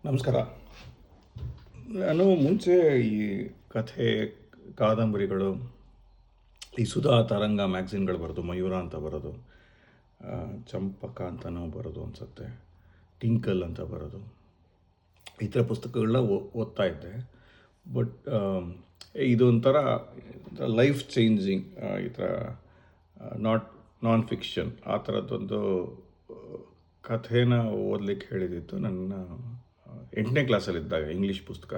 ನಮಸ್ಕಾರ. ನಾನು ಮುಂಚೆ ಈ ಕಥೆ, ಕಾದಂಬರಿಗಳು, ಈ ಸುಧಾ ತರಂಗ ಮ್ಯಾಗ್ಝಿನ್ಗಳು ಬರೋದು, ಮಯೂರ ಅಂತ ಬರೋದು, ಚಂಪಕ ಅಂತನೂ ಬರೋದು ಅನಿಸುತ್ತೆ, ಟಿಂಕಲ್ ಅಂತ ಬರೋದು, ಈ ಥರ ಪುಸ್ತಕಗಳನ್ನ ಓದ್ತಾ ಇದ್ದೆ. ಬಟ್ ಇದೊಂಥರ ಲೈಫ್ ಚೇಂಜಿಂಗ್, ಈ ಥರ ನಾನ್ ಫಿಕ್ಷನ್ ಆ ಥರದ್ದೊಂದು ಕಥೆನ ಓದಲಿಕ್ಕೆ ಹೇಳಿದಿತ್ತು ನನ್ನ 8ನೇ ಕ್ಲಾಸಲ್ಲಿದ್ದಾಗ. ಇಂಗ್ಲೀಷ್ ಪುಸ್ತಕ.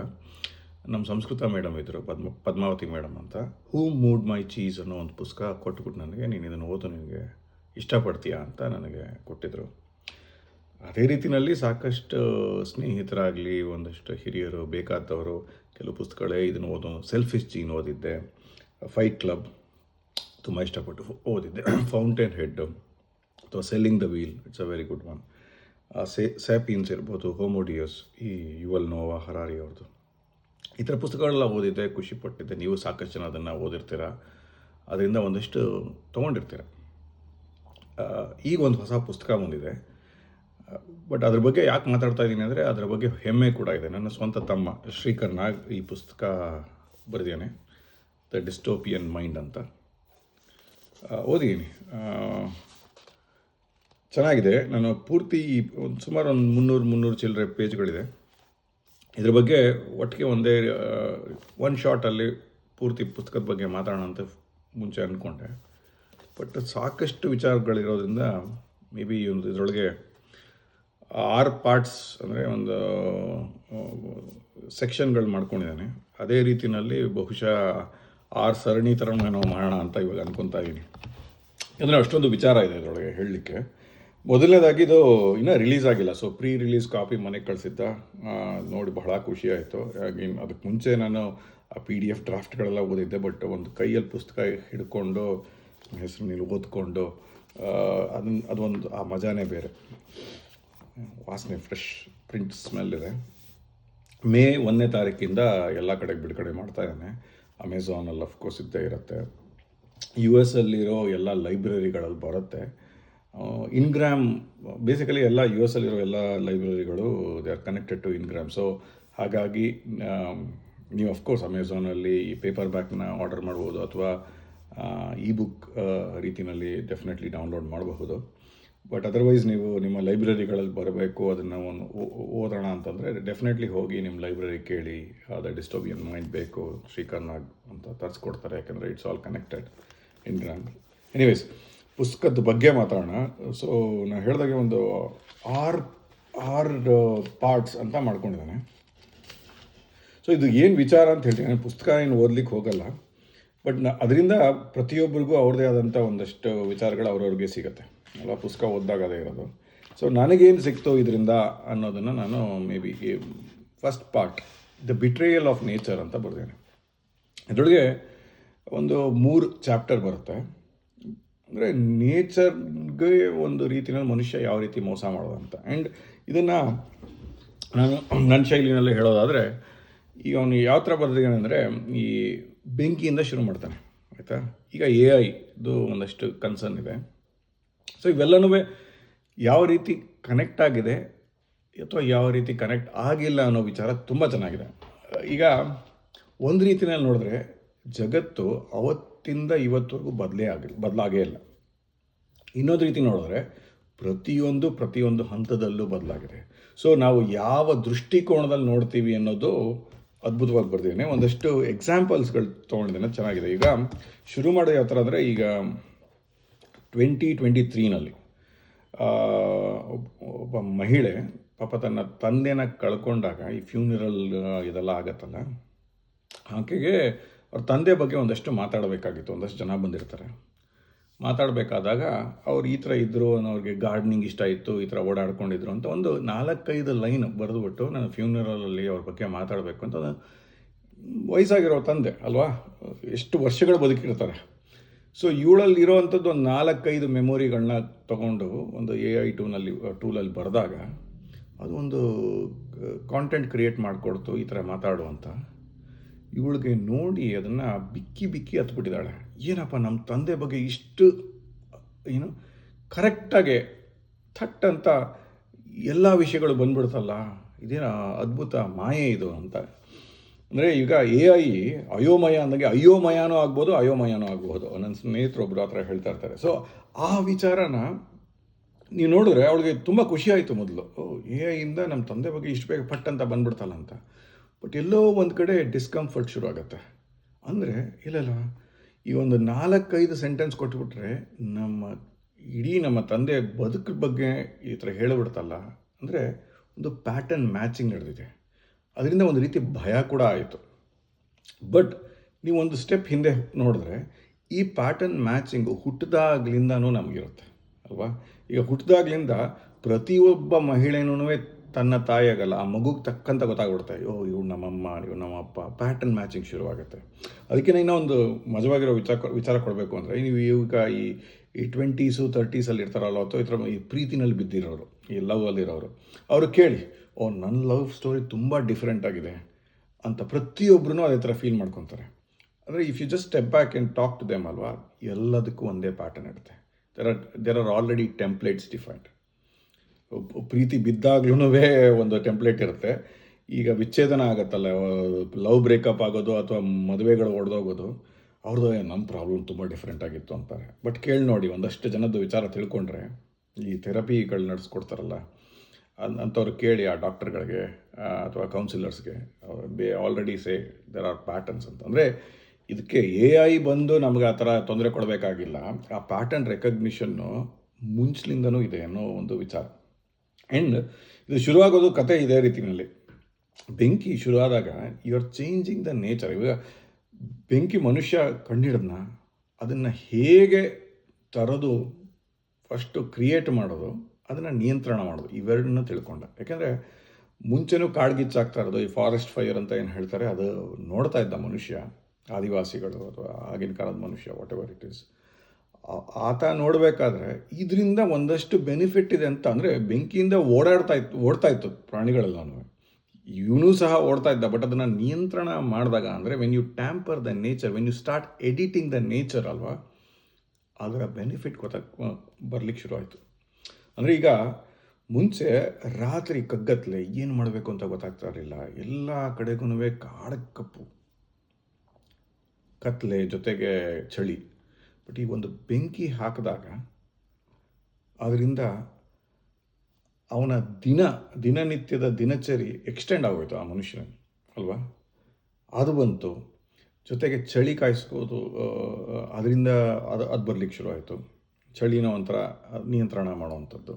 ನಮ್ಮ ಸಂಸ್ಕೃತ ಮೇಡಮ್ ಇದ್ದರು, ಪದ್ಮಾವತಿ ಮೇಡಮ್ ಅಂತ. ಹೂ ಮೂಡ್ ಮೈ ಚೀಸ್ ಅನ್ನೋ ಒಂದು ಪುಸ್ತಕ ಕೊಟ್ಬಿಟ್ಟು ನನಗೆ, ನೀನು ಇದನ್ನು ಓದು, ನಿನಗೆ ಇಷ್ಟಪಡ್ತೀಯಾ ಅಂತ ನನಗೆ ಕೊಟ್ಟಿದ್ದರು. ಅದೇ ರೀತಿಯಲ್ಲಿ ಸಾಕಷ್ಟು ಸ್ನೇಹಿತರಾಗಲಿ, ಒಂದಷ್ಟು ಹಿರಿಯರು ಬೇಕಾದವರು ಕೆಲವು ಪುಸ್ತಕಗಳೇ ಇದನ್ನು ಓದೋ. ಸೆಲ್ಫಿಶ್ ಜೀನ್ ಓದಿದ್ದೆ, ಫೈಟ್ ಕ್ಲಬ್ ತುಂಬ ಇಷ್ಟಪಟ್ಟು ಓದಿದ್ದೆ, ಫೌಂಟೇನ್ ಹೆಡ್ ಅಥವಾ selling the wheel, it's a very good one. Sapiens ಇರ್ಬೋದು, ಹೋಮೋಡಿಯಸ್, ಈ ಯುವಲ್ ನೋವಾ ಹರಾರಿ ಅವ್ರದ್ದು, ಈ ಥರ ಪುಸ್ತಕಗಳೆಲ್ಲ ಓದಿದ್ದೆ, ಖುಷಿಪಟ್ಟಿದ್ದೆ. ನೀವು ಸಾಕಷ್ಟು ಜನ ಅದನ್ನು ಓದಿರ್ತೀರ, ಅದರಿಂದ ಒಂದಷ್ಟು ತೊಗೊಂಡಿರ್ತೀರ. ಈಗ ಒಂದು ಹೊಸ ಪುಸ್ತಕ ಬಂದಿದೆ. ಬಟ್ ಅದ್ರ ಬಗ್ಗೆ ಯಾಕೆ ಮಾತಾಡ್ತಾ ಇದ್ದೀನಿ ಅಂದರೆ, ಅದರ ಬಗ್ಗೆ ಹೆಮ್ಮೆ ಕೂಡ ಇದೆ. ನನ್ನ ಸ್ವಂತ ತಮ್ಮ ಶ್ರೀಕರ್ ನಾಗ್ ಈ ಪುಸ್ತಕ ಬರೆದಿದ್ದಾನೆ, ದ ಡಿಸ್ಟೋಪಿಯನ್ ಮೈಂಡ್ ಅಂತ. ಓದಿದ್ದೀನಿ, ಚೆನ್ನಾಗಿದೆ. ನಾನು ಪೂರ್ತಿ ಸುಮಾರು ಒಂದು 300 ಚಿಲ್ಲರೆ ಪೇಜ್ಗಳಿದೆ. ಇದ್ರ ಬಗ್ಗೆ ಒಟ್ಟಿಗೆ ಒನ್ ಶಾರ್ಟಲ್ಲಿ ಪೂರ್ತಿ ಪುಸ್ತಕದ ಬಗ್ಗೆ ಮಾತಾಡೋಣ ಅಂತ ಮುಂಚೆ ಅಂದ್ಕೊಂಡೆ. ಬಟ್ ಸಾಕಷ್ಟು ವಿಚಾರಗಳಿರೋದ್ರಿಂದ ಮೇ ಬಿ ಇದರೊಳಗೆ 6 ಪಾರ್ಟ್ಸ್, ಅಂದರೆ ಒಂದು ಸೆಕ್ಷನ್ಗಳು ಮಾಡ್ಕೊಂಡಿದ್ದಾನೆ. ಅದೇ ರೀತಿಯಲ್ಲಿ ಬಹುಶಃ 6 ಸರಣಿ ಥರ ನಾವು ಮಾಡೋಣ ಅಂತ ಇವಾಗ ಅಂದ್ಕೊತಾ ಇದ್ದೀನಿ. ಅಂದರೆ ಅಷ್ಟೊಂದು ವಿಚಾರ ಇದೆ ಇದರೊಳಗೆ ಹೇಳಲಿಕ್ಕೆ. ಮೊದಲನೇದಾಗಿ ಇದು ಇನ್ನೂ ರಿಲೀಸ್ ಆಗಿಲ್ಲ, ಸೊ ಪ್ರೀ ರಿಲೀಸ್ ಕಾಪಿ ಮನೆಗೆ ಕಳಿಸಿದ್ದ. ನೋಡಿ ಬಹಳ ಖುಷಿ ಆಯಿತು. ಅದಕ್ಕೆ ಮುಂಚೆ ನಾನು ಆ PDF ಡ್ರಾಫ್ಟ್ಗಳೆಲ್ಲ ಓದಿದ್ದೆ. ಬಟ್ ಒಂದು ಕೈಯಲ್ಲಿ ಪುಸ್ತಕ ಹಿಡ್ಕೊಂಡು ಹೆಸರು ನೀವು ಓದ್ಕೊಂಡು ಅದೊಂದು ಆ ಮಜಾನೇ ಬೇರೆ. ವಾಸನೆ, ಫ್ರೆಶ್ ಪ್ರಿಂಟ್ ಸ್ಮೆಲ್ ಇದೆ. ಮೇ 1ನೇ ತಾರೀಕಿಂದ ಎಲ್ಲ ಕಡೆಗೆ ಬಿಡುಗಡೆ ಮಾಡ್ತಾ ಇದ್ದಾನೆ. ಅಮೆಝಾನಲ್ಲಿ ಅಫ್ಕೋರ್ಸ್ ಇದ್ದೇ ಇರುತ್ತೆ. US ಅಲ್ಲಿರೋ ಎಲ್ಲ ಲೈಬ್ರರಿಗಳಲ್ಲಿ ಬರುತ್ತೆ. ಇನ್ಗ್ರಾಮ್ ಬೇಸಿಕಲಿ ಎಲ್ಲ US ಅಲ್ಲಿರೋ ಎಲ್ಲ ಲೈಬ್ರರಿಗಳು they are connected to Ingram. So ಹಾಗಾಗಿ ನೀವು ಅಫ್ಕೋರ್ಸ್ ಅಮೆಝಾನಲ್ಲಿ ಈ ಪೇಪರ್ ಬ್ಯಾಕ್ನ ಆರ್ಡರ್ ಮಾಡ್ಬೋದು, ಅಥವಾ ಬುಕ್ ರೀತಿಯಲ್ಲಿ ಡೆಫಿನೆಟ್ಲಿ ಡೌನ್ಲೋಡ್ ಮಾಡಬಹುದು. ಬಟ್ ಅದರ್ವೈಸ್ ನೀವು ನಿಮ್ಮ ಲೈಬ್ರರಿಗಳಲ್ಲಿ ಬರಬೇಕು, ಅದನ್ನು ಒಂದು ಓದೋಣ ಅಂತಂದರೆ ಡೆಫಿನೆಟ್ಲಿ ಹೋಗಿ ನಿಮ್ಮ ಲೈಬ್ರರಿ ಕೇಳಿ, ದ ಡಿಸ್ಟೋಪಿಯನ್ ಮೈಂಡ್ ಬೇಕು ಶ್ರೀಕರ್ ನಾಗ್ ಅಂತ ತರಿಸ್ಕೊಡ್ತಾರೆ, ಯಾಕೆಂದರೆ ಇಟ್ಸ್ ಆಲ್ ಕನೆಕ್ಟೆಡ್ ಇನ್ಗ್ರಾಮ್. ಎನಿವೇಸ್, ಪುಸ್ತಕದ ಬಗ್ಗೆ ಮಾತಾಡೋಣ. ಸೊ ನಾನು ಹೇಳಿದಾಗೆ ಒಂದು 6 ಪಾರ್ಟ್ಸ್ ಅಂತ ಮಾಡ್ಕೊಂಡಿದ್ದಾನೆ. ಸೊ ಇದು ಏನು ವಿಚಾರ ಅಂತ ಹೇಳ್ತೀನಿ. ನಾನು ಪುಸ್ತಕ ಏನು ಓದಲಿಕ್ಕೆ ಹೋಗಲ್ಲ, ಬಟ್ ಅದರಿಂದ ಪ್ರತಿಯೊಬ್ಬರಿಗೂ ಅವ್ರದ್ದೇ ಆದಂಥ ಒಂದಷ್ಟು ವಿಚಾರಗಳು ಅವ್ರವ್ರಿಗೆ ಸಿಗುತ್ತೆ ಅಲ್ಲ, ಪುಸ್ತಕ ಓದಿದಾಗ ಅದೇ ಇರೋದು. ಸೊ ನನಗೇನು ಸಿಕ್ತು ಇದರಿಂದ ಅನ್ನೋದನ್ನು ನಾನು may be first part, the betrayal of nature ಅಂತ ಬರ್ದೇನೆ. ಇದರೊಳಗೆ ಒಂದು 3 ಚಾಪ್ಟರ್ ಬರುತ್ತೆ. ಅಂದರೆ ನೇಚರ್ಗೆ ಒಂದು ರೀತಿಯಲ್ಲಿ ಮನುಷ್ಯ ಯಾವ ರೀತಿ ಮೋಸ ಮಾಡೋದು ಅಂತ. ಆ್ಯಂಡ್ ಇದನ್ನು ನಾನು ನನ್ನ ಶೈಲಿನಲ್ಲಿ ಹೇಳೋದಾದರೆ, ಈಗ ಅವನು ಯಾವ ಥರ ಬರ್ದಿದ್ದಾನೆ ಅಂದರೆ, ಈ ಬೆಂಕಿಯಿಂದ ಶುರು ಮಾಡ್ತಾನೆ, ಆಯಿತಾ. ಈಗ AI ಒಂದಷ್ಟು ಕನ್ಸರ್ನ್ ಇದೆ. ಸೊ ಇವೆಲ್ಲನೂ ಯಾವ ರೀತಿ ಕನೆಕ್ಟ್ ಆಗಿದೆ ಅಥವಾ ಯಾವ ರೀತಿ ಕನೆಕ್ಟ್ ಆಗಿಲ್ಲ ಅನ್ನೋ ವಿಚಾರ ತುಂಬ ಚೆನ್ನಾಗಿದೆ. ಈಗ ಒಂದು ರೀತಿಯಲ್ಲಿ ನೋಡಿದ್ರೆ ಜಗತ್ತು ಅವತ್ತಿಂದ ಇವತ್ತವರೆಗೂ ಬದಲಾಗೇ ಇಲ್ಲ. ಇನ್ನೊಂದು ರೀತಿ ನೋಡಿದ್ರೆ ಪ್ರತಿಯೊಂದು ಹಂತದಲ್ಲೂ ಬದಲಾಗಿದೆ. ಸೊ ನಾವು ಯಾವ ದೃಷ್ಟಿಕೋನದಲ್ಲಿ ನೋಡ್ತೀವಿ ಅನ್ನೋದು ಅದ್ಭುತವಾಗಿ ಬರ್ದಿದ್ದೇನೆ. ಒಂದಷ್ಟು ಎಕ್ಸಾಂಪಲ್ಸ್ಗಳು ತೊಗೊಂಡಿದ್ದೇನೆ, ಚೆನ್ನಾಗಿದೆ. ಈಗ ಶುರು ಮಾಡೋದು ಯಾವ ಥರ ಅಂದರೆ, ಈಗ 2023ನಲ್ಲಿ ಒಬ್ಬ ಮಹಿಳೆ ಪಾಪ ತನ್ನ ತಂದೆನ ಕಳ್ಕೊಂಡಾಗ, ಈ ಫ್ಯೂನರಲ್ ಇದೆಲ್ಲ ಆಗತ್ತಲ್ಲ, ಆಕೆಗೆ ಅವ್ರ ತಂದೆ ಬಗ್ಗೆ ಒಂದಷ್ಟು ಮಾತಾಡಬೇಕಾಗಿತ್ತು. ಒಂದಷ್ಟು ಜನ ಬಂದಿರ್ತಾರೆ. ಮಾತಾಡಬೇಕಾದಾಗ ಅವ್ರು ಈ ಥರ ಇದ್ದರು, ಅವ್ರಿಗೆ ಗಾರ್ಡನಿಂಗ್ ಇಷ್ಟ ಇತ್ತು, ಈ ಥರ ಓಡಾಡ್ಕೊಂಡಿದ್ರು ಅಂತ ಒಂದು 4-5 ಲೈನ್ ಬರೆದುಬಿಟ್ಟು ನಾನು ಫ್ಯೂನರಲಲ್ಲಿ ಅವ್ರ ಬಗ್ಗೆ ಮಾತಾಡಬೇಕು ಅಂತ. ವಯಸ್ಸಾಗಿರೋ ತಂದೆ ಅಲ್ವಾ, ಎಷ್ಟು ವರ್ಷಗಳು ಬದುಕಿರ್ತಾರೆ. ಸೊ ಇವಳಲ್ಲಿ ಇರೋವಂಥದ್ದು ಒಂದು 4-5 ಮೆಮೊರಿಗಳನ್ನ ತೊಗೊಂಡು ಒಂದು AI ಟೂಲಲ್ಲಿ ಬರೆದಾಗ ಅದು ಒಂದು ಕಾಂಟೆಂಟ್ ಕ್ರಿಯೇಟ್ ಮಾಡಿಕೊಡ್ತು, ಈ ಥರ ಮಾತಾಡುವಂಥ. ಇವಳಿಗೆ ನೋಡಿ ಅದನ್ನು ಬಿಕ್ಕಿ ಹತ್ಬಿಟ್ಟಿದ್ದಾಳೆ. ಏನಪ್ಪ, ನಮ್ಮ ತಂದೆ ಬಗ್ಗೆ ಇಷ್ಟು ಕರೆಕ್ಟಾಗಿ ಥಟ್ ಅಂತ ಎಲ್ಲ ವಿಷಯಗಳು ಬಂದ್ಬಿಡ್ತಲ್ಲ, ಇದೇನ ಅದ್ಭುತ ಮಾಯೆ ಇದು ಅಂತ. ಅಂದರೆ ಈಗ ಎ ಐ ಅಯೋಮಯ ಅಂದಾಗೆ ಅಯೋಮಯನೂ ಆಗ್ಬೋದು, ಅಯೋಮಯನೂ ಆಗ್ಬೋದು. ನನ್ನ ಸ್ನೇಹಿತರು ಒಬ್ಬರು ಆ ಥರ ಹೇಳ್ತಾ ಇರ್ತಾರೆ. ಸೊ ಆ ವಿಚಾರನ ನೀವು ನೋಡಿದ್ರೆ ಅವಳಿಗೆ ತುಂಬ ಖುಷಿ ಆಯಿತು ಮೊದಲು. ಎ ಐಯಿಂದ ನಮ್ಮ ತಂದೆ ಬಗ್ಗೆ ಇಷ್ಟು ಬೇಗ ಪಟ್ ಅಂತ ಬಂದ್ಬಿಡ್ತಲ್ಲ ಅಂತ. ಬಟ್ ಎಲ್ಲೋ ಒಂದು ಕಡೆ ಡಿಸ್ಕಂಫರ್ಟ್ ಶುರು ಆಗುತ್ತೆ. ಅಂದರೆ ಇಲ್ಲಲ್ಲ, ಈ ಒಂದು 4-5 ಸೆಂಟೆನ್ಸ್ ಕೊಟ್ಬಿಟ್ರೆ ನಮ್ಮ ತಂದೆ ಬದುಕು ಬಗ್ಗೆ ಈ ಥರ ಹೇಳಿಬಿಡ್ತಲ್ಲ. ಅಂದರೆ ಒಂದು ಪ್ಯಾಟರ್ನ್ ಮ್ಯಾಚಿಂಗ್ ನಡೆದಿದೆ. ಅದರಿಂದ ಒಂದು ರೀತಿ ಭಯ ಕೂಡ ಆಯಿತು. ಬಟ್ ನೀವು ಒಂದು ಸ್ಟೆಪ್ ಹಿಂದೆ ನೋಡಿದ್ರೆ ಈ ಪ್ಯಾಟರ್ನ್ ಮ್ಯಾಚಿಂಗು ಹುಟ್ಟಿದಾಗ್ಲಿಂದನೂ ನಮಗಿರುತ್ತೆ ಅಲ್ವಾ. ಈಗ ಹುಟ್ಟಿದಾಗ್ಲಿಂದ ಪ್ರತಿಯೊಬ್ಬ ಮಹಿಳೆನೂ ತನ್ನ ತಾಯಿಯಾಗಲ್ಲ, ಆ ಮಗುಗೆ ತಕ್ಕಂತ ಗೊತ್ತಾಗ್ಬಿಡುತ್ತೆ. ಇವ್ರು ನಮ್ಮಮ್ಮ, ಇವ್ರು ನಮ್ಮಪ್ಪ. ಪ್ಯಾಟರ್ನ್ ಮ್ಯಾಚಿಂಗ್ ಶುರುವಾಗುತ್ತೆ. ಅದಕ್ಕೆ ಇನ್ನೂ ಒಂದು ಮಜವಾಗಿರೋ ವಿಚಾರ ಕೊಡಬೇಕು ಅಂದರೆ, ನೀವು ಈಗ ಈ 20s 30s ಇರ್ತಾರಲ್ಲ, ಅಥವಾ ಈ ಪ್ರೀತಿನಲ್ಲಿ ಬಿದ್ದಿರೋರು, ಈ ಲವ್ ಅಲ್ಲಿರೋರು, ಅವರು ಕೇಳಿ, ನನ್ನ ಲವ್ ಸ್ಟೋರಿ ತುಂಬ ಡಿಫ್ರೆಂಟ್ ಆಗಿದೆ ಅಂತ ಪ್ರತಿಯೊಬ್ಬರೂ ಅದೇ ಥರ ಫೀಲ್ ಮಾಡ್ಕೊತಾರೆ. ಅಂದರೆ if you just step back and talk to them ಅಲ್ವಾ, ಎಲ್ಲದಕ್ಕೂ ಒಂದೇ ಪ್ಯಾಟರ್ನ್ ಇರುತ್ತೆ. There are already templates defined. ಪ್ರೀತಿ ಬಿದ್ದಾಗ್ಲೂ ಒಂದು ಟೆಂಪ್ಲೇಟ್ ಇರುತ್ತೆ. ಈಗ ವಿಚ್ಛೇದನ ಆಗುತ್ತಲ್ಲ, ಲವ್ ಬ್ರೇಕಪ್ ಆಗೋದು ಅಥವಾ ಮದುವೆಗಳು ಒಡೆದೋಗೋದು, ಅವ್ರದ್ದು ನಮ್ಮ ಪ್ರಾಬ್ಲಮ್ ತುಂಬ ಡಿಫ್ರೆಂಟ್ ಆಗಿತ್ತು ಅಂತಾರೆ. ಬಟ್ ಕೇಳಿ ನೋಡಿ, ಒಂದಷ್ಟು ಜನದ್ದು ವಿಚಾರ ತಿಳ್ಕೊಂಡ್ರೆ, ಈ ಥೆರಪಿಗಳು ನಡೆಸ್ಕೊಡ್ತಾರಲ್ಲ ಅಂಥವ್ರು ಕೇಳಿ, ಆ ಡಾಕ್ಟರ್ಗಳಿಗೆ ಅಥವಾ ಕೌನ್ಸಿಲರ್ಸ್ಗೆ, they already say there are patterns ಅಂತ. ಅಂದರೆ ಇದಕ್ಕೆ ಎ ಐ ಬಂದು ನಮಗೆ ಆ ಥರ ತೊಂದರೆ ಕೊಡಬೇಕಾಗಿಲ್ಲ. ಆ ಪ್ಯಾಟರ್ನ್ ರೆಕಗ್ನಿಷನ್ನು ಮುಂಚಲಿಂದನೂ ಇದೆ ಅನ್ನೋ ಒಂದು ವಿಚಾರ. ಆ್ಯಂಡ್ ಇದು ಶುರುವಾಗೋದು ಕತೆ ಇದೇ ರೀತಿಯಲ್ಲಿ. ಬೆಂಕಿ ಶುರುವಾದಾಗ you are changing the nature. ಇವಾಗ ಬೆಂಕಿ ಮನುಷ್ಯ ಕಂಡಿಡೋದನ್ನ ಅದನ್ನು ಹೇಗೆ ತರೋದು, ಫಸ್ಟು ಕ್ರಿಯೇಟ್ ಮಾಡೋದು, ಅದನ್ನು ನಿಯಂತ್ರಣ ಮಾಡೋದು, ಇವೆರಡನ್ನ ತಿಳ್ಕೊಂಡ. ಯಾಕೆಂದರೆ ಮುಂಚೆನೂ ಕಾಡ್ಗಿಚ್ಚಾಗ್ತಾ ಇರೋದು, ಈ ಫಾರೆಸ್ಟ್ ಫೈರ್ ಅಂತ ಏನು ಹೇಳ್ತಾರೆ, ಅದು ನೋಡ್ತಾ ಇದ್ದ ಮನುಷ್ಯ, ಆದಿವಾಸಿಗಳು ಅಥವಾ ಆಗಿನ ಕಾಲದ ಮನುಷ್ಯ, ವಾಟ್ ಎವರ್ ಇಟ್ ಈಸ್. ಆತ ನೋಡಬೇಕಾದ್ರೆ ಇದರಿಂದ ಒಂದಷ್ಟು ಬೆನಿಫಿಟ್ ಇದೆ ಅಂತ. ಅಂದರೆ ಬೆಂಕಿಯಿಂದ ಓಡ್ತಾ ಇತ್ತು ಪ್ರಾಣಿಗಳೆಲ್ಲನೂ, ಇವನು ಸಹ ಓಡ್ತಾ ಇದ್ದ. ಬಟ್ ಅದನ್ನು ನಿಯಂತ್ರಣ ಮಾಡಿದಾಗ, ಅಂದರೆ when you tamper the nature, when you start editing the nature ಅಲ್ವಾ, ಅದರ ಬೆನಿಫಿಟ್ ಬರಲಿಕ್ಕೆ ಶುರು ಆಯಿತು. ಅಂದರೆ ಈಗ ಮುಂಚೆ ರಾತ್ರಿ ಕಗ್ಗತ್ತಲೆ ಏನು ಮಾಡಬೇಕು ಅಂತ ಗೊತ್ತಾಗ್ತಾ ಇರಲಿಲ್ಲ. ಎಲ್ಲ ಕಡೆಗೂ ಕಪ್ಪು, ಕತ್ತಲೆ ಜೊತೆಗೆ ಚಳಿ. ಬಟ್ ಈ ಒಂದು ಬೆಂಕಿ ಹಾಕಿದಾಗ ಅದರಿಂದ ಅವನ ದಿನನಿತ್ಯದ ದಿನಚರಿ ಎಕ್ಸ್ಟೆಂಡ್ ಆಗೋಯ್ತು ಆ ಮನುಷ್ಯನ ಅಲ್ವಾ. ಅದು ಬಂತು. ಜೊತೆಗೆ ಚಳಿ ಕಾಯಿಸ್ಬೋದು, ಅದರಿಂದ ಅದು ಬರಲಿಕ್ಕೆ ಶುರು ಆಯಿತು. ಚಳಿನ ಒಂಥರ ನಿಯಂತ್ರಣ ಮಾಡುವಂಥದ್ದು.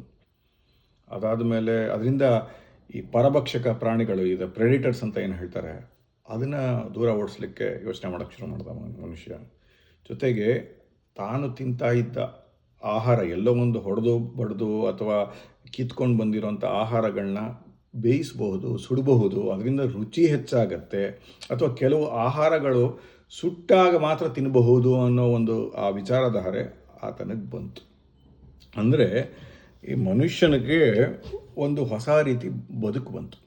ಅದಾದ ಮೇಲೆ ಅದರಿಂದ ಈ ಪರಭಕ್ಷಕ ಪ್ರಾಣಿಗಳು, ಇದು ಪ್ರೆಡಿಟರ್ಸ್ ಅಂತ ಏನು ಹೇಳ್ತಾರೆ, ಅದನ್ನು ದೂರ ಓಡಿಸ್ಲಿಕ್ಕೆ ಯೋಚನೆ ಮಾಡೋಕ್ಕೆ ಶುರು ಮಾಡ್ದ ಮನುಷ್ಯ. ಜೊತೆಗೆ ತಾನು ತಿಂತಾ ಇದ್ದ ಆಹಾರ, ಎಲ್ಲೋ ಒಂದು ಹೊಡೆದು ಬಡ್ದು ಅಥವಾ ಕಿತ್ಕೊಂಡು ಬಂದಿರೋಂಥ ಆಹಾರಗಳನ್ನ ಬೇಯಿಸಬಹುದು, ಸುಡಬಹುದು, ಅದರಿಂದ ರುಚಿ ಹೆಚ್ಚಾಗತ್ತೆ. ಅಥವಾ ಕೆಲವು ಆಹಾರಗಳು ಸುಟ್ಟಾಗ ಮಾತ್ರ ತಿನ್ನಬಹುದು ಅನ್ನೋ ಒಂದು ಆ ವಿಚಾರಧಾರೆ ಆತನಿಗೆ ಬಂತು. ಅಂದರೆ ಈ ಮನುಷ್ಯನಿಗೆ ಒಂದು ಹೊಸ ರೀತಿ ಬದುಕು ಬಂತು.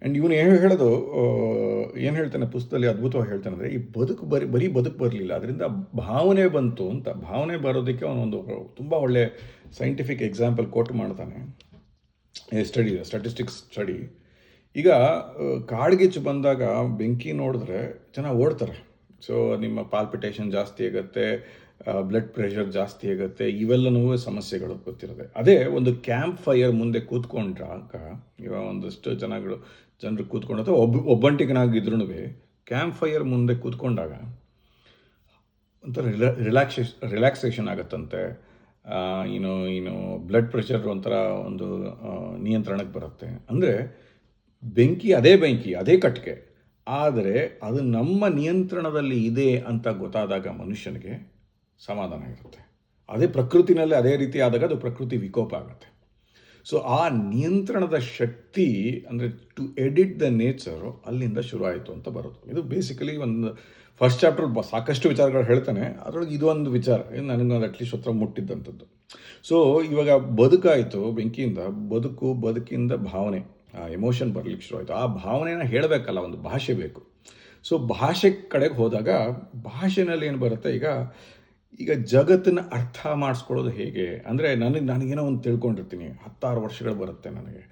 ಆ್ಯಂಡ್ ಇವನು ಏನು ಹೇಳ್ತಾನೆ ಪುಸ್ತಕದಲ್ಲಿ ಅದ್ಭುತವಾಗಿ ಹೇಳ್ತಾನೆ ಅಂದರೆ, ಈ ಬದುಕು ಬರೀ ಬದುಕು ಬರಲಿಲ್ಲ, ಅದರಿಂದ ಭಾವನೆ ಬಂತು ಅಂತ. ಭಾವನೆ ಬರೋದಕ್ಕೆ ಅವನೊಂದು ತುಂಬ ಒಳ್ಳೆ ಸೈಂಟಿಫಿಕ್ ಎಕ್ಸಾಂಪಲ್ ಕೋಟ್ ಮಾಡ್ತಾನೆ. Statistics study. ಈಗ ಕಾಡ್ಗಿಚ್ಚು ಬಂದಾಗ ಬೆಂಕಿ ನೋಡಿದ್ರೆ ಜನ ಓಡ್ತಾರೆ. ಸೊ ನಿಮ್ಮ ಪಾಲ್ಪಿಟೇಷನ್ ಜಾಸ್ತಿ ಆಗುತ್ತೆ, ಬ್ಲಡ್ ಪ್ರೆಷರ್ ಜಾಸ್ತಿ ಆಗುತ್ತೆ, ಇವೆಲ್ಲನೂ ಸಮಸ್ಯೆಗಳು ಗೊತ್ತಿರುತ್ತೆ. ಅದೇ ಒಂದು ಕ್ಯಾಂಪ್ ಫೈರ್ ಮುಂದೆ ಕೂತ್ಕೊಂಡ್ರಾಗ, ಇವಾಗ ಒಂದಷ್ಟು ಜನರು ಕೂತ್ಕೊಂಡು ಅಥವಾ ಒಬ್ಬಂಟಿಗನಾಗಿದ್ರೂ ಕ್ಯಾಂಪ್ ಫೈರ್ ಮುಂದೆ ಕೂತ್ಕೊಂಡಾಗ ಒಂಥರ ರಿಲ್ಯಾಕ್ಸೇಷನ್ ಆಗುತ್ತಂತೆ. ಇನ್ನು ಬ್ಲಡ್ ಪ್ರೆಷರ್ ಒಂಥರ ಒಂದು ನಿಯಂತ್ರಣಕ್ಕೆ ಬರುತ್ತೆ. ಅಂದರೆ ಅದೇ ಬೆಂಕಿ ಅದೇ ಕಟ್ಟಿಗೆ, ಆದರೆ ಅದು ನಮ್ಮ ನಿಯಂತ್ರಣದಲ್ಲಿ ಇದೆ ಅಂತ ಗೊತ್ತಾದಾಗ ಮನುಷ್ಯನಿಗೆ ಸಮಾಧಾನ ಇರುತ್ತೆ. ಅದೇ ಪ್ರಕೃತಿನಲ್ಲಿ ಅದೇ ರೀತಿ ಆದಾಗ ಅದು ಪ್ರಕೃತಿ ವಿಕೋಪ ಆಗುತ್ತೆ. ಸೊ ಆ ನಿಯಂತ್ರಣದ ಶಕ್ತಿ, ಅಂದರೆ ಟು ಎಡಿಟ್ ದ ನೇಚರು, ಅಲ್ಲಿಂದ ಶುರು ಆಯಿತು ಅಂತ ಬರೋದು. ಇದು ಬೇಸಿಕಲಿ ಒಂದು ಫಸ್ಟ್ ಚಾಪ್ಟರ್ ಸಾಕಷ್ಟು ವಿಚಾರಗಳು ಹೇಳ್ತಾನೆ. ಅದರೊಳಗೆ ಇದೊಂದು ವಿಚಾರ ನನಗೆ ಅಟ್ಲೀಸ್ಟ್ ಹತ್ರ ಮುಟ್ಟಿದ್ದಂಥದ್ದು. ಸೊ ಇವಾಗ ಬದುಕಾಯಿತು ಬೆಂಕಿಯಿಂದ, ಬದುಕಿಂದ ಭಾವನೆ, ಆ ಎಮೋಷನ್ ಬರಲಿಕ್ಕೆ ಶುರು ಆಯಿತು. ಆ ಭಾವನೆನ ಹೇಳಬೇಕಲ್ಲ, ಒಂದು ಭಾಷೆ ಬೇಕು. ಸೊ ಭಾಷೆ ಕಡೆಗೆ ಹೋದಾಗ ಭಾಷೆನಲ್ಲಿ ಏನು ಬರುತ್ತೆ, ಈಗ ಜಗತ್ತನ್ನು ಅರ್ಥ ಮಾಡಿಸ್ಕೊಳ್ಳೋದು ಹೇಗೆ ಅಂದರೆ, ನನಗೇನೋ ಒಂದು ತಿಳ್ಕೊಂಡಿರ್ತೀನಿ, 10 ವರ್ಷಗಳು ಬರುತ್ತೆ ನನಗೆ.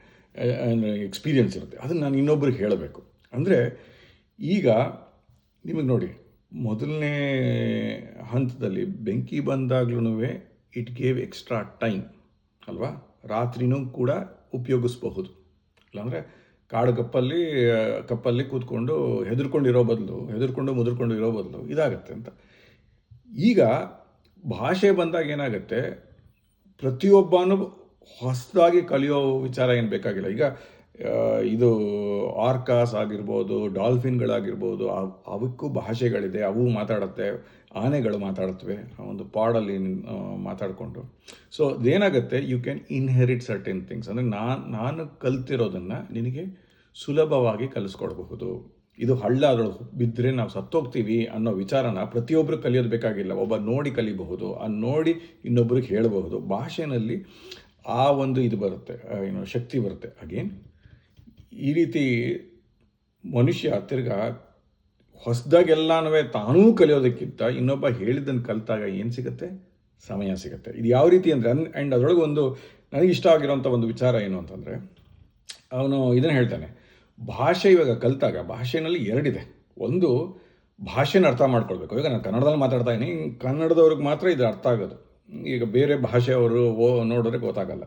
ಎಕ್ಸ್ಪೀರಿಯನ್ಸ್ ಇರುತ್ತೆ, ಅದನ್ನು ನಾನು ಇನ್ನೊಬ್ರಿಗೆ ಹೇಳಬೇಕು. ಅಂದರೆ ಈಗ ನಿಮಗೆ ನೋಡಿ, ಮೊದಲನೇ ಹಂತದಲ್ಲಿ ಬೆಂಕಿ ಬಂದಾಗ್ಲೂ ಇಟ್ ಗೇವ್ ಎಕ್ಸ್ಟ್ರಾ ಟೈಮ್ ಅಲ್ವಾ, ರಾತ್ರಿನೂ ಕೂಡ ಉಪಯೋಗಿಸ್ಬಹುದು. ಇಲ್ಲಾಂದರೆ ಕಾಡು ಕಪ್ಪಲ್ಲಿ ಕೂತ್ಕೊಂಡು ಹೆದರ್ಕೊಂಡು ಮುದುರ್ಕೊಂಡು ಇರೋ ಬದಲು ಇದಾಗತ್ತೆ ಅಂತ. ಈಗ ಭಾಷೆ ಬಂದಾಗ ಏನಾಗುತ್ತೆ, ಪ್ರತಿಯೊಬ್ಬನೂ ಹೊಸದಾಗಿ ಕಲಿಯೋ ವಿಚಾರ ಏನು ಬೇಕಾಗಿಲ್ಲ. ಈಗ ಇದು ಆರ್ಕಾಸ್ ಆಗಿರ್ಬೋದು, ಡಾಲ್ಫಿನ್ಗಳಾಗಿರ್ಬೋದು, ಅವಕ್ಕೂ ಭಾಷೆಗಳಿದೆ, ಅವು ಮಾತಾಡುತ್ತೆ, ಆನೆಗಳು ಮಾತಾಡುತ್ತವೆ ಒಂದು ಪಾಡಲ್ಲಿ ಮಾತಾಡಿಕೊಂಡು. ಸೊ ಅದೇನಾಗುತ್ತೆ, you can inherit certain things. ಅಂದರೆ ನಾನು ಕಲ್ತಿರೋದನ್ನು ನಿನಗೆ ಸುಲಭವಾಗಿ ಕಲಿಸ್ಕೊಡ್ಬಹುದು. ಇದು ಹಳ್ಳ ಅದರೊಳಗೆ ಬಿದ್ದರೆ ನಾವು ಸತ್ತೋಗ್ತೀವಿ ಅನ್ನೋ ವಿಚಾರನ ಪ್ರತಿಯೊಬ್ಬರು ಕಲಿಯೋದು ಬೇಕಾಗಿಲ್ಲ, ಒಬ್ಬ ನೋಡಿ ಕಲಿಬಹುದು, ನೋಡಿ ಇನ್ನೊಬ್ರಿಗೆ ಹೇಳಬಹುದು. ಭಾಷೆಯಲ್ಲಿ ಆ ಒಂದು ಇದು ಬರುತ್ತೆ, ಶಕ್ತಿ ಬರುತ್ತೆ. ಅಗೇನ್ ಈ ರೀತಿ ಮನುಷ್ಯ ತಿರ್ಗಾ ಹೊಸದಾಗೆಲ್ಲನೂ ತಾನೂ ಕಲಿಯೋದಕ್ಕಿಂತ ಇನ್ನೊಬ್ಬ ಹೇಳಿದ್ದನ್ನು ಕಲಿತಾಗ ಏನು ಸಿಗುತ್ತೆ, ಸಮಯ ಸಿಗುತ್ತೆ. ಇದು ಯಾವ ರೀತಿ ಅಂದರೆ ಆ್ಯಂಡ್ ಅದರೊಳಗೆ ಒಂದು ನನಗೆ ಇಷ್ಟ ಆಗಿರೋಂಥ ಒಂದು ವಿಚಾರ ಏನು ಅಂತಂದರೆ, ಅವನು ಇದನ್ನು ಹೇಳ್ತಾನೆ, ಭಾಷೆ ಇವಾಗ ಕಲಿತಾಗ ಭಾಷೆಯಲ್ಲಿ ಎರಡಿದೆ. ಒಂದು, ಭಾಷೆನ ಅರ್ಥ ಮಾಡ್ಕೊಳ್ಬೇಕು. ಈಗ ನಾನು ಕನ್ನಡದಲ್ಲಿ ಮಾತಾಡ್ತಾ ಇದ್ದೀನಿ, ಕನ್ನಡದವ್ರಿಗೆ ಮಾತ್ರ ಇದು ಅರ್ಥ ಆಗೋದು, ಈಗ ಬೇರೆ ಭಾಷೆಯವರು ನೋಡಿದ್ರೆ ಗೊತ್ತಾಗಲ್ಲ.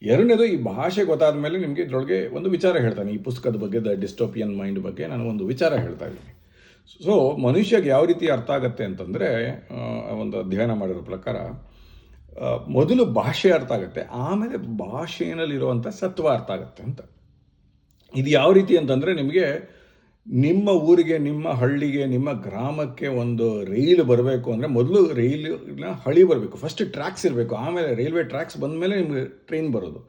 ಎರಡನೇದು, ಈ ಭಾಷೆ ಗೊತ್ತಾದ ಮೇಲೆ ನಿಮಗೆ ಇದರೊಳಗೆ ಒಂದು ವಿಚಾರ ಹೇಳ್ತಾನೆ. ಈ ಪುಸ್ತಕದ ಬಗ್ಗೆ, ದ ಡಿಸ್ಟೋಪಿಯನ್ ಮೈಂಡ್ ಬಗ್ಗೆ ನಾನು ಒಂದು ವಿಚಾರ ಹೇಳ್ತಾ ಇದ್ದೀನಿ. ಸೊ ಮನುಷ್ಯಗೆ ಯಾವ ರೀತಿ ಅರ್ಥ ಆಗುತ್ತೆ ಅಂತಂದರೆ, ಒಂದು ಅಧ್ಯಯನ ಮಾಡಿರೋ ಪ್ರಕಾರ ಮೊದಲು ಭಾಷೆ ಅರ್ಥ ಆಗುತ್ತೆ, ಆಮೇಲೆ ಭಾಷೆಯಲ್ಲಿರುವಂಥ ಸತ್ವ ಅರ್ಥ ಆಗುತ್ತೆ ಅಂತ. ಇದು ಯಾವ ರೀತಿ ಅಂತಂದರೆ, ನಿಮಗೆ ನಿಮ್ಮ ಊರಿಗೆ, ನಿಮ್ಮ ಹಳ್ಳಿಗೆ, ನಿಮ್ಮ ಗ್ರಾಮಕ್ಕೆ ಒಂದು ರೈಲು ಬರಬೇಕು ಅಂದರೆ ಮೊದಲು ರೈಲಿನ ಹಳಿ ಬರಬೇಕು, ಫಸ್ಟ್ ಟ್ರ್ಯಾಕ್ಸ್ ಇರಬೇಕು, ಆಮೇಲೆ ರೈಲ್ವೆ ಟ್ರ್ಯಾಕ್ಸ್ ಬಂದ ಮೇಲೆ ನಿಮಗೆ ಟ್ರೈನ್ ಬರೋದು.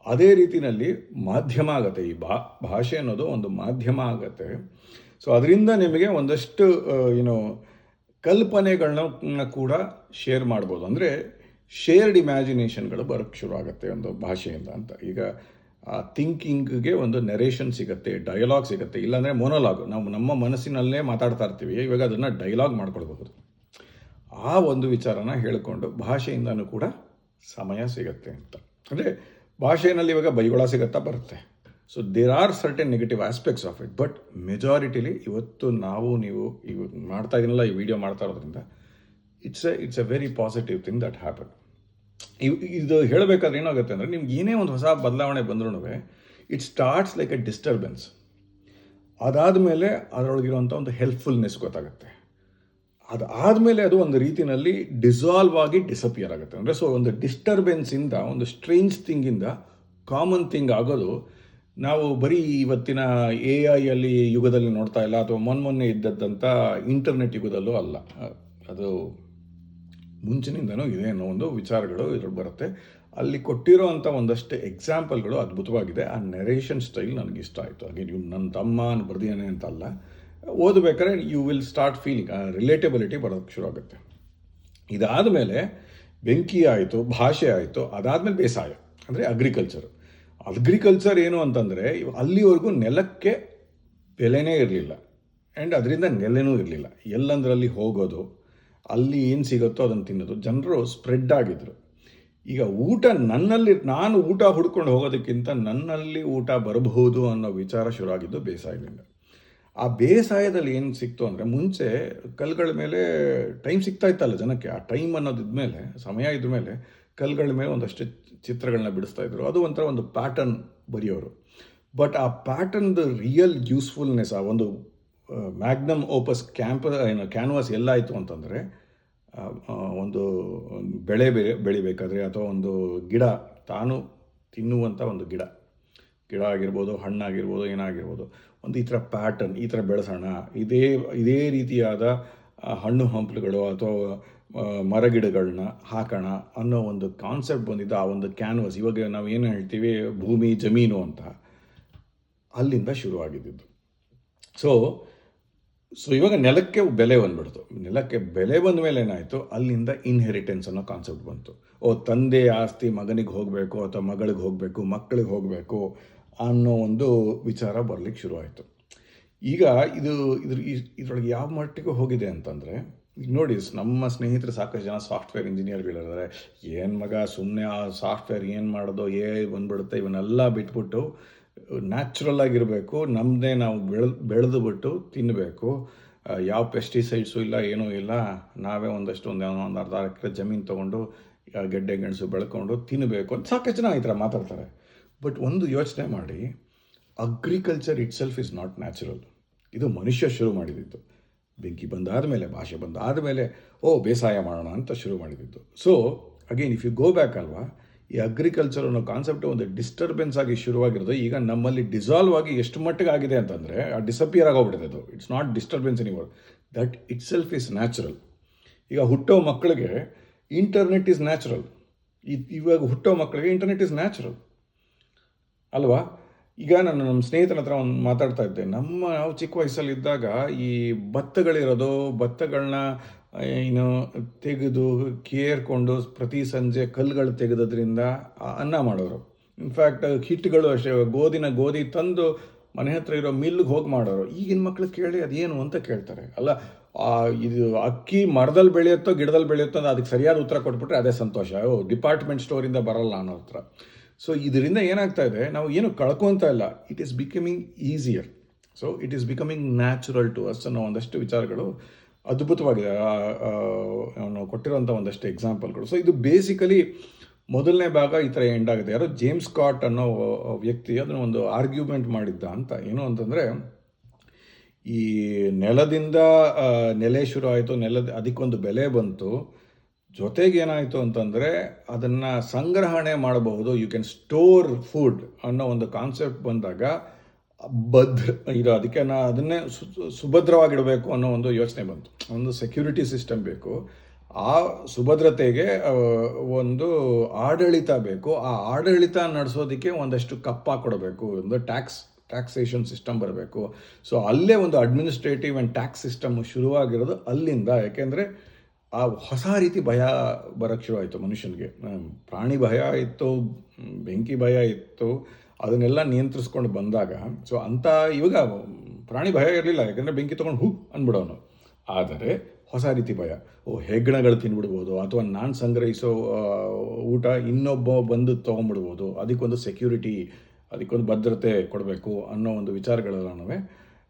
ಅದೇ ರೀತಿಯಲ್ಲಿ ಮಾಧ್ಯಮ ಆಗುತ್ತೆ, ಈ ಭಾಷೆ ಅನ್ನೋದು ಒಂದು ಮಾಧ್ಯಮ ಆಗುತ್ತೆ. ಸೊ ಅದರಿಂದ ನಿಮಗೆ ಒಂದಷ್ಟು ಕಲ್ಪನೆಗಳನ್ನ ಕೂಡ ಶೇರ್ ಮಾಡ್ಬೋದು. ಅಂದರೆ ಶೇರ್ಡ್ ಇಮ್ಯಾಜಿನೇಷನ್ಗಳು ಬರೋಕ್ಕೆ ಶುರು ಆಗುತ್ತೆ ಒಂದು ಭಾಷೆಯಿಂದ ಅಂತ. ಈಗ ಥಿಂಕಿಂಗ್ಗೆ ಒಂದು ನೆರೇಷನ್ ಸಿಗುತ್ತೆ, ಡಯಲಾಗ್ ಸಿಗುತ್ತೆ, ಇಲ್ಲಾಂದರೆ ಮೊನೋಲಾಗ್, ನಾವು ನಮ್ಮ ಮನಸ್ಸಿನಲ್ಲೇ ಮಾತಾಡ್ತಾ ಇರ್ತೀವಿ, ಇವಾಗ ಅದನ್ನು ಡೈಲಾಗ್ ಮಾಡ್ಕೊಳ್ಬಹುದು. ಆ ಒಂದು ವಿಚಾರನ ಹೇಳಿಕೊಂಡು ಭಾಷೆಯಿಂದನೂ ಕೂಡ ಸಮಯ ಸಿಗುತ್ತೆ ಅಂತ. ಅಂದರೆ ಭಾಷೆಯಲ್ಲಿ ಇವಾಗ ಬೈಗೊಳ ಸಿಗುತ್ತಾ ಬರುತ್ತೆ. So there are certain negative aspects of it, but ಮೆಜಾರಿಟಿಲಿ ಇವತ್ತು ನೀವು ಮಾಡ್ತಾ ಇದೀನಲ್ಲ, ಈ ವಿಡಿಯೋ ಮಾಡ್ತಾ ಇರೋದ್ರಿಂದ it's a very positive thing that happen. ಇದು ಹೇಳಬೇಕಾದ್ರೆ ಏನಾಗುತ್ತೆ ಅಂದರೆ, ನಿಮ್ಗೆ ಏನೇ ಒಂದು ಹೊಸ ಬದಲಾವಣೆ ಬಂದ್ರೂ it starts like A disturbance. ಅದಾದಮೇಲೆ ಅದರೊಳಗಿರುವಂಥ ಒಂದು ಹೆಲ್ಪ್ಫುಲ್ನೆಸ್ ಗೊತ್ತಾಗುತ್ತೆ. ಅದಾದಮೇಲೆ ಅದು ಒಂದು ರೀತಿಯಲ್ಲಿ ಡಿಸಾಲ್ವ್ ಆಗಿ ಡಿಸಪಿಯರ್ ಆಗುತ್ತೆ. ಅಂದರೆ ಸೊ ಒಂದು ಡಿಸ್ಟರ್ಬೆನ್ಸಿಂದ, ಒಂದು ಸ್ಟ್ರೇಂಜ್ ಥಿಂಗಿಂದ ಕಾಮನ್ ಥಿಂಗ್ ಆಗೋದು ನಾವು ಬರೀ ಇವತ್ತಿನ AI ಯುಗದಲ್ಲಿ ನೋಡ್ತಾ ಇಲ್ಲ, ಅಥವಾ ಮೊನ್ನೆ ಇದ್ದದ್ದಂಥ ಇಂಟರ್ನೆಟ್ ಯುಗದಲ್ಲೂ ಅಲ್ಲ. ಅದು ಮುಂಚಿನಿಂದನೂ ಇದೆ ಅನ್ನೋ ಒಂದು ವಿಚಾರಗಳು ಇದ್ರಲ್ಲಿ ಬರುತ್ತೆ. ಅಲ್ಲಿ ಕೊಟ್ಟಿರೋ ಅಂಥ ಒಂದಷ್ಟು ಎಕ್ಸಾಂಪಲ್ಗಳು ಅದ್ಭುತವಾಗಿದೆ. ಆ ನೆರೇಷನ್ ಸ್ಟೈಲ್ ನನಗಿಷ್ಟ ಆಯಿತು. ಹಾಗೆ ನೀವು ನನ್ನ ತಮ್ಮ ಬರ್ದಿಯಾನೆ ಅಂತ ಅಲ್ಲ, ಓದಬೇಕಾದ್ರೆ you will start feeling relatability ಬರೋಕ್ಕೆ ಶುರು ಆಗುತ್ತೆ. ಇದಾದ ಮೇಲೆ ಬೆಂಕಿ ಆಯಿತು, ಭಾಷೆ ಆಯಿತು, ಅದಾದಮೇಲೆ ಬೇಸಾಯ ಅಂದರೆ ಅಗ್ರಿಕಲ್ಚರ್ ಏನು ಅಂತಂದರೆ, ಅಲ್ಲಿವರೆಗೂ ನೆಲಕ್ಕೆ ಬೆಲೆನೇ ಇರಲಿಲ್ಲ, ಆ್ಯಂಡ್ ಅದರಿಂದ ನೆಲೆನೂ ಇರಲಿಲ್ಲ. ಎಲ್ಲಂದ್ರಲ್ಲಿ ಹೋಗೋದು, ಅಲ್ಲಿ ಏನು ಸಿಗುತ್ತೋ ಅದನ್ನು ತಿನ್ನೋದು, ಜನರು ಸ್ಪ್ರೆಡ್ ಆಗಿದ್ರು. ಈಗ ನಾನು ಊಟ ಹುಡ್ಕೊಂಡು ಹೋಗೋದಕ್ಕಿಂತ ನನ್ನಲ್ಲಿ ಊಟ ಬರಬಹುದು ಅನ್ನೋ ವಿಚಾರ ಶುರು ಆಗಿದ್ದು ಬೇಸಾಯದಿಂದ. ಆ ಬೇಸಾಯದಲ್ಲಿ ಏನು ಸಿಕ್ತು ಅಂದರೆ, ಮುಂಚೆ ಕಲ್ಗಳ ಮೇಲೆ ಟೈಮ್ ಸಿಗ್ತಾ ಇತ್ತಲ್ಲ ಜನಕ್ಕೆ, ಆ ಟೈಮ್ ಅನ್ನೋದು ಇದ್ಮೇಲೆ, ಸಮಯ ಇದ್ಮೇಲೆ ಕಲ್ಗಳ ಮೇಲೆ ಒಂದಷ್ಟು ಚಿತ್ರಗಳನ್ನ ಬಿಡಿಸ್ತಾ ಇದ್ರು. ಅದು ಒಂಥರ ಒಂದು ಪ್ಯಾಟರ್ನ್ ಬರೆಯೋರು. ಬಟ್ ಆ ಪ್ಯಾಟರ್ನ್ದು ರಿಯಲ್ ಯೂಸ್ಫುಲ್ನೆಸ್, ಆ ಒಂದು ಮ್ಯಾಗ್ನಮ್ ಓಪಸ್ ಕ್ಯಾನ್ವಾಸ್ ಎಲ್ಲಾಯಿತು ಅಂತಂದರೆ, ಒಂದು ಬೆಳೆ ಬೆಳಿಬೇಕಾದ್ರೆ, ಅಥವಾ ಒಂದು ಗಿಡ ತಾನು ತಿನ್ನುವಂಥ ಒಂದು ಗಿಡ ಆಗಿರ್ಬೋದು, ಹಣ್ಣಾಗಿರ್ಬೋದು, ಏನಾಗಿರ್ಬೋದು, ಒಂದು ಈ ಥರ ಪ್ಯಾಟರ್ನ್, ಈ ಥರ ಬೆಳೆಸೋಣ, ಇದೇ ರೀತಿಯಾದ ಹಣ್ಣು ಹಂಪಲುಗಳು ಅಥವಾ ಮರಗಿಡಗಳನ್ನ ಹಾಕೋಣ ಅನ್ನೋ ಒಂದು ಕಾನ್ಸೆಪ್ಟ್ ಬಂದಿದ್ದು ಆ ಒಂದು ಕ್ಯಾನ್ವಾಸ್. ಇವಾಗ ನಾವು ಏನು ಹೇಳ್ತೀವಿ ಭೂಮಿ, ಜಮೀನು ಅಂತ, ಅಲ್ಲಿಂದ ಶುರುವಾಗಿದ್ದು. ಸೊ ಇವಾಗ ನೆಲಕ್ಕೆ ಬೆಲೆ ಬಂದ್ಬಿಡ್ತು. ನೆಲಕ್ಕೆ ಬೆಲೆ ಬಂದ ಮೇಲೆ ಏನಾಯಿತು, ಅಲ್ಲಿಂದ ಇನ್ಹೆರಿಟೆನ್ಸ್ ಅನ್ನೋ ಕಾನ್ಸೆಪ್ಟ್ ಬಂತು. ತಂದೆ ಆಸ್ತಿ ಮಗನಿಗೆ ಹೋಗಬೇಕು, ಅಥವಾ ಮಗಳಿಗೆ ಹೋಗಬೇಕು, ಮಕ್ಕಳಿಗೆ ಹೋಗಬೇಕು ಅನ್ನೋ ಒಂದು ವಿಚಾರ ಬರಲಿಕ್ಕೆ ಶುರುವಾಯಿತು. ಈಗ ಇದರೊಳಗೆ ಯಾವ ಮಟ್ಟಿಗೆ ಹೋಗಿದೆ ಅಂತಂದರೆ, ಈಗ ನೋಡಿ, ನಮ್ಮ ಸ್ನೇಹಿತರು ಸಾಕಷ್ಟು ಜನ ಸಾಫ್ಟ್ವೇರ್ ಇಂಜಿನಿಯರ್ಗಳಿದ್ದಾರೆ. ಏನು ಮಗ ಸುಮ್ಮನೆ ಆ ಸಾಫ್ಟ್ವೇರ್ ಏನು ಮಾಡೋದು, ಬಂದ್ಬಿಡುತ್ತೆ, ಇವನ್ನೆಲ್ಲ ಬಿಟ್ಬಿಟ್ಟು ನ್ಯಾಚುರಲ್ ಆಗಿರಬೇಕು, ನಮ್ಮದೇ ನಾವು ಬೆಳೆದುಬಿಟ್ಟು ತಿನ್ನಬೇಕು. ಯಾವ ಪೆಸ್ಟಿಸೈಡ್ಸು ಇಲ್ಲ, ಏನೂ ಇಲ್ಲ, ನಾವೇ ಒಂದು ಅರ್ಧ ಎಕರೆ ಜಮೀನು ತೊಗೊಂಡು ಗೆಡ್ಡೆ ಗೆಣಸು ಬೆಳ್ಕೊಂಡು ತಿನ್ನಬೇಕು ಅಂತ ಸಾಕಷ್ಟು ಜನ ಈ ಥರ ಮಾತಾಡ್ತಾರೆ. ಬಟ್ ಒಂದು ಯೋಚನೆ ಮಾಡಿ, agriculture it self is not natural. ಇದು ಮನುಷ್ಯ ಶುರು ಮಾಡಿದ್ದು. ಬೆಂಕಿ ಬಂದಾದ ಮೇಲೆ, ಭಾಷೆ ಬಂದಾದ ಮೇಲೆ ಬೇಸಾಯ ಮಾಡೋಣ ಅಂತ ಶುರು ಮಾಡಿದ್ದು. So again if you go back ಅಲ್ವಾ, ಈ ಅಗ್ರಿಕಲ್ಚರ್ ಅನ್ನೋ ಕಾನ್ಸೆಪ್ಟ್ ಒಂದು ಡಿಸ್ಟರ್ಬೆನ್ಸ್ ಆಗಿ ಶುರುವಾಗಿರೋದು ಈಗ ನಮ್ಮಲ್ಲಿ ಡಿಸಾಲ್ವ್ ಆಗಿ ಎಷ್ಟು ಮಟ್ಟಿಗೆ ಆಗಿದೆ ಅಂತಂದರೆ ಡಿಸಪಿಯರ್ ಆಗೋಗ್ಬಿಟ್ಟಿದೆ. ಅದು it's not disturbance anymore, that it self is natural. ಈಗ ಹುಟ್ಟೋ ಮಕ್ಕಳಿಗೆ ಇಂಟರ್ನೆಟ್ ಈಸ್ ನ್ಯಾಚುರಲ್. ಇವಾಗ ಹುಟ್ಟೋ ಮಕ್ಕಳಿಗೆ ಇಂಟರ್ನೆಟ್ ಈಸ್ ನ್ಯಾಚುರಲ್ ಅಲ್ವಾ? ಈಗ ನಾನು ನಮ್ಮ ಸ್ನೇಹಿತರ ಹತ್ರ ಒಂದು ಮಾತಾಡ್ತಾ ಇದ್ದೆ. ನಾವು ಚಿಕ್ಕ ವಯಸ್ಸಲ್ಲಿದ್ದಾಗ ಈ ಭತ್ತಗಳನ್ನ ತೆಗೆದು ಕೇರ್ಕೊಂಡು ಪ್ರತಿ ಸಂಜೆ ಕಲ್ಲುಗಳು ತೆಗೆದ್ರಿಂದ ಅನ್ನ ಮಾಡೋರು. ಇನ್ಫ್ಯಾಕ್ಟ್ ಹಿಟ್ಟುಗಳು ಅಷ್ಟೇ, ಗೋಧಿ ತಂದು ಮನೆ ಹತ್ರ ಇರೋ ಮಿಲ್ಗೆ ಹೋಗಿ ಮಾಡೋರು. ಈಗಿನ ಮಕ್ಳು ಕೇಳಿ ಅದೇನು ಅಂತ ಕೇಳ್ತಾರೆ. ಅಲ್ಲ, ಇದು ಅಕ್ಕಿ ಮರದಲ್ಲಿ ಬೆಳೆಯುತ್ತೋ ಗಿಡದಲ್ಲಿ ಬೆಳೆಯುತ್ತೋ ಅಂತ ಅದಕ್ಕೆ ಸರಿಯಾದ ಉತ್ತರ ಕೊಟ್ಬಿಟ್ರೆ ಅದೇ ಸಂತೋಷ. ಡಿಪಾರ್ಟ್ಮೆಂಟ್ ಸ್ಟೋರಿಂದ ಬರಲ್ಲ ಅನ್ನೋ ಹತ್ರ. ಸೊ ಇದರಿಂದ ಏನಾಗ್ತಾ ಇದೆ, ನಾವು ಏನು ಕಳ್ಕೊತಾ ಇಲ್ಲ, it is becoming easier. So it is becoming natural to us ಅನ್ನೋ ಒಂದಷ್ಟು ವಿಚಾರಗಳು ಅದ್ಭುತವಾಗಿದೆ. ನಾವು ಕೊಟ್ಟಿರೋಂಥ ಒಂದಷ್ಟು ಎಕ್ಸಾಂಪಲ್ಗಳು. ಸೊ ಇದು ಬೇಸಿಕಲಿ ಮೊದಲನೇ ಭಾಗ ಈ ಥರ ಎಂಡ್ ಆಗಿದೆ. ಯಾರೋ ಜೇಮ್ಸ್ ಸ್ಕಾಟ್ ಅನ್ನೋ ವ್ಯಕ್ತಿ ಅದನ್ನು ಒಂದು ಆರ್ಗ್ಯುಮೆಂಟ್ ಮಾಡಿದ್ದ ಅಂತ. ಏನು ಅಂತಂದರೆ, ಈ ನೆಲದಿಂದ ನೆಲೆ ಶುರು ಆಯಿತು, ಅದಕ್ಕೊಂದು ಬೆಲೆ ಬಂತು. ಜೊತೆಗೆ ಏನಾಯಿತು ಅಂತಂದರೆ ಅದನ್ನು ಸಂಗ್ರಹಣೆ ಮಾಡಬಹುದು, ಯು ಕ್ಯಾನ್ ಸ್ಟೋರ್ ಫುಡ್ ಅನ್ನೋ ಒಂದು ಕಾನ್ಸೆಪ್ಟ್ ಬಂದಾಗ ಅದಕ್ಕೆ ಅದನ್ನೇ ಸುಭದ್ರವಾಗಿಡಬೇಕು ಅನ್ನೋ ಒಂದು ಯೋಚನೆ ಬಂತು. ಒಂದು ಸೆಕ್ಯೂರಿಟಿ ಸಿಸ್ಟಮ್ ಬೇಕು, ಆ ಸುಭದ್ರತೆಗೆ ಒಂದು ಆಡಳಿತ ಬೇಕು, ಆ ಆಡಳಿತ ನಡೆಸೋದಕ್ಕೆ ಒಂದಷ್ಟು ಕಪ್ಪ ಕೊಡಬೇಕು, ಒಂದು ಟ್ಯಾಕ್ಸೇಷನ್ ಸಿಸ್ಟಮ್ ಬರಬೇಕು. ಸೊ ಅಲ್ಲೇ ಒಂದು ಅಡ್ಮಿನಿಸ್ಟ್ರೇಟಿವ್ ಆ್ಯಂಡ್ ಟ್ಯಾಕ್ಸ್ ಸಿಸ್ಟಮ್ ಶುರುವಾಗಿರೋದು ಅಲ್ಲಿಂದ. ಯಾಕೆಂದರೆ ಆ ಹೊಸ ರೀತಿ ಭಯ ಬರೋಕ್ಕೆ ಶುರು ಆಯಿತು ಮನುಷ್ಯನಿಗೆ. ಪ್ರಾಣಿ ಭಯ ಇತ್ತು, ಬೆಂಕಿ ಭಯ ಇತ್ತು, ಅದನ್ನೆಲ್ಲ ನಿಯಂತ್ರಿಸ್ಕೊಂಡು ಬಂದಾಗ. ಸೊ ಅಂಥ ಇವಾಗ ಪ್ರಾಣಿ ಭಯ ಇರಲಿಲ್ಲ, ಯಾಕೆಂದರೆ ಬೆಂಕಿ ತೊಗೊಂಡು ಅಂದ್ಬಿಡೋನು. ಆದರೆ ಹೊಸ ರೀತಿ ಭಯ, ಹೆಗ್ಗಣಗಳು ತಿನ್ಬಿಡ್ಬೋದು, ಅಥವಾ ನಾನು ಸಂಗ್ರಹಿಸೋ ಊಟ ಇನ್ನೊಬ್ಬ ಬಂದು ತೊಗೊಂಬಿಡ್ಬೋದು, ಅದಕ್ಕೊಂದು ಸೆಕ್ಯೂರಿಟಿ, ಅದಕ್ಕೊಂದು ಭದ್ರತೆ ಕೊಡಬೇಕು ಅನ್ನೋ ಒಂದು ವಿಚಾರಗಳೆಲ್ಲನೂ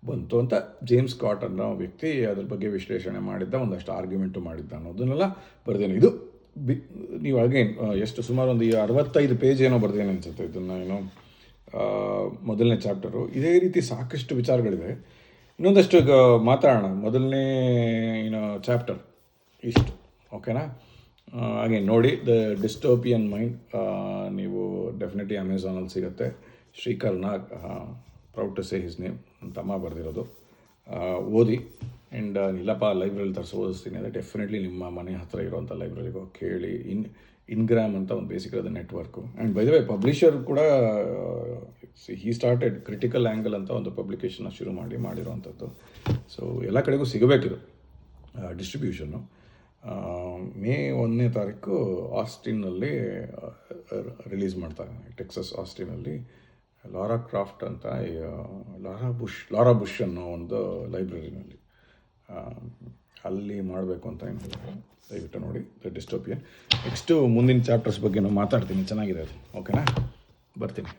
ಬಂತು ಅಂತ ಜೇಮ್ಸ್ ಸ್ಕಾಟ್ ಅನ್ನೋ ವ್ಯಕ್ತಿ ಅದ್ರ ಬಗ್ಗೆ ವಿಶ್ಲೇಷಣೆ ಮಾಡಿದ್ದ, ಒಂದಷ್ಟು ಆರ್ಗ್ಯುಮೆಂಟು ಮಾಡಿದ್ದ ಅನ್ನೋದನ್ನೆಲ್ಲ ಬರ್ದೇನೆ. ಇದು ನೀವು ಅಗೇನ್ ಸುಮಾರು ಒಂದು 65 ಪೇಜ್ ಏನೋ ಬರ್ದೇನೆ ಅನಿಸುತ್ತೆ ಇದನ್ನು. ಮೊದಲನೇ ಚಾಪ್ಟರು. ಇದೇ ರೀತಿ ಸಾಕಷ್ಟು ವಿಚಾರಗಳಿದೆ. ಇನ್ನೊಂದಷ್ಟು ಮಾತಾಡೋಣ. ಮೊದಲನೇ ಚಾಪ್ಟರ್ ಇಷ್ಟು, ಓಕೆನಾ? ಹಾಗೆ ನೋಡಿ, ದ ಡಿಸ್ಟೋಪಿಯನ್ ಮೈಂಡ್. ನೀವು ಡೆಫಿನೆಟ್ಲಿ ಅಮೆಝಾನಲ್ಲಿ ಸಿಗುತ್ತೆ. Srikar Nag, proud to say his name, ಅಂತ ಅಮ್ಮ ಬರೆದಿರೋದು. ಓದಿ. ಆ್ಯಂಡ್ ಇಲ್ಲಪ್ಪ ಲೈಬ್ರರಿಲಿ ತರಿಸಿ ಓದಿಸ್ತೀನಿ ಅಂದರೆ ಡೆಫಿನೆಟ್ಲಿ ನಿಮ್ಮ ಮನೆ ಹತ್ತಿರ ಇರೋವಂಥ ಲೈಬ್ರರಿಗೋ ಕೇಳಿ. ಇನ್ಗ್ರಾಮ್ ಅಂತ ಒಂದು ಬೇಸಿಕ್ ಇರೋದು network. And by the way publisher ಕೂಡ ಹಿ ಸ್ಟಾರ್ಟೆಡ್ ಕ್ರಿಟಿಕಲ್ ಆ್ಯಂಗಲ್ ಅಂತ ಒಂದು ಪಬ್ಲಿಕೇಶನ್ನ ಶುರು ಮಾಡಿರೋವಂಥದ್ದು. ಸೊ ಎಲ್ಲ ಕಡೆಗೂ ಸಿಗಬೇಕಿದು ಡಿಸ್ಟ್ರಿಬ್ಯೂಷನ್ನು. ಮೇ 1ನೇ ತಾರೀಕು ಆಸ್ಟಿನ್ನಲ್ಲಿ ರಿಲೀಸ್ ಮಾಡ್ತಾರೆ, ಟೆಕ್ಸಸ್ ಆಸ್ಟಿನಲ್ಲಿ. ಲಾರಾ ಕ್ರಾಫ್ಟ್ ಅಂತ, ಲಾರಾ ಬುಷ್ ಅನ್ನೋ ಒಂದು ಲೈಬ್ರರಿನಲ್ಲಿ ಅಲ್ಲಿ ಮಾಡಬೇಕು ಅಂತ ಏನಿದೆ. ದಯವಿಟ್ಟು ನೋಡಿ ದ ಡಿಸ್ಟೋಪಿಯನ್. ನೆಕ್ಸ್ಟು ಮುಂದಿನ ಚಾಪ್ಟರ್ಸ್ ಬಗ್ಗೆ ನಾನು ಮಾತಾಡ್ತೀನಿ, ಚೆನ್ನಾಗಿದೆ ಅದು. ಓಕೆನಾ? ಬರ್ತೀನಿ.